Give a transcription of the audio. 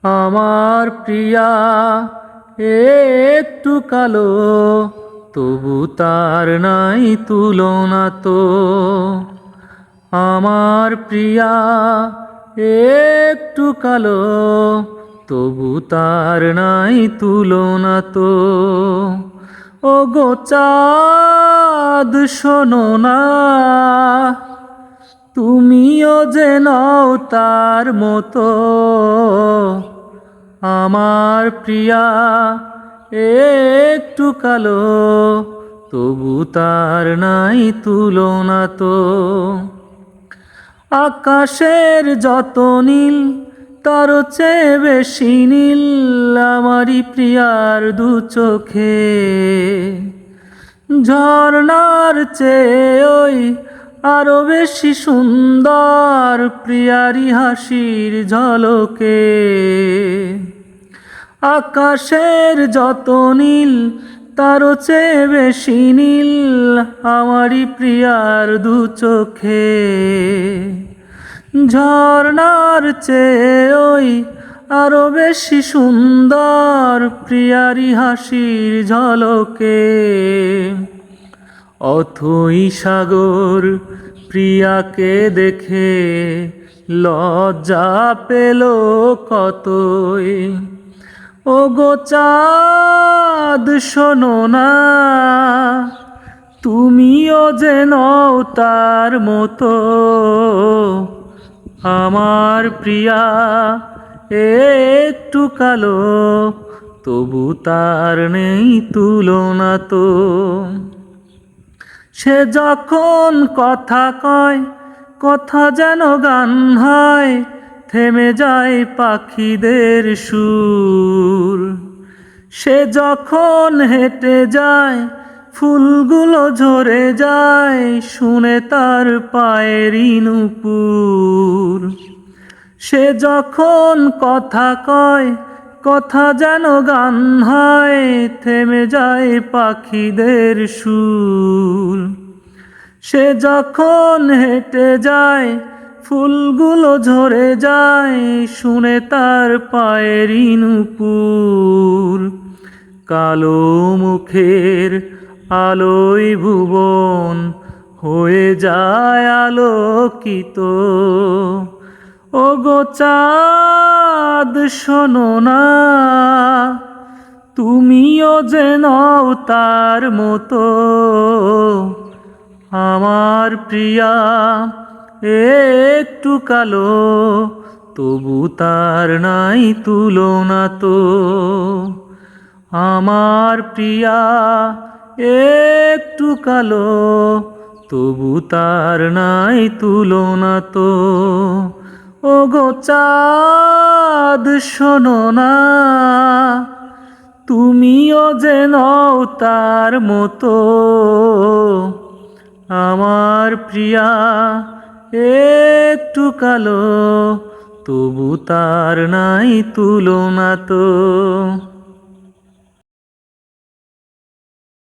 আমার প্রিয়া একটু কালো, তবু তার নাই তুলনা তো। আমার প্রিয়া একটু কালো, তবু তার নাই তুলনা তো। ও গো চাঁদ শোনো না, তুমিও যে নও তার মতো। আমার প্রিয়া একটু কালো, তবু তার নাই তুলনা তো। আকাশের যত নীল, তার চেয়ে বেশি নীল আমারই প্রিয়ার দু চোখে। ঝর্ণার চেয়ে ওই আরো বেশি সুন্দর প্রিয়ারি হাসির ঝলকে। আকাশের যত নীল, তার চেয়ে বেশি নীল আমারই প্রিয়ার দু চোখে। ঝর্ণার চেয়ে ওই আরো বেশি সুন্দর প্রিয়ারি হাসির ঝলকে। অথই সাগর প্রিয়াকে দেখে লজ্জা পেল কতই। ও গো চাঁদ শোনো না, তুমিও যে নও তার মতো। আমার প্রিয়া একটু কালো, তবু তার নেই তুলনা তো। সে যখন কথা কয়, কথা যেন গান হয়, থেমে যায় পাখিদের সুর। সে যখন হেঁটে যায়, ফুলগুলো ঝরে যায়, শুনে তার পায়েরই নূপুর। সে যখন কথা কয়, কথা যেন গান হয়, থেমে যায় পাখিদের সুর। সে যখন হেঁটে যায়, ফুলগুলো ঝরে যায়, শুনে তার পায়েরই নূপুর। কালো মুখের আলোয় ভুবন হয়ে যায় আলোকিত। ও গো চাঁদ শোনো না, তুমিও যে নও তার মতো। আমার প্রিয়া একটু কালো, তবু তার নাই তুলনা তো। আমার প্রিয়া একটু কালো, তবু তার নাই তুলনা তো। ও গো চাঁদ শোনো না, তুমিও যে নও তার মতো। আমার প্রিয়া একটু কালো, তবু তার নাই তুলনা তো।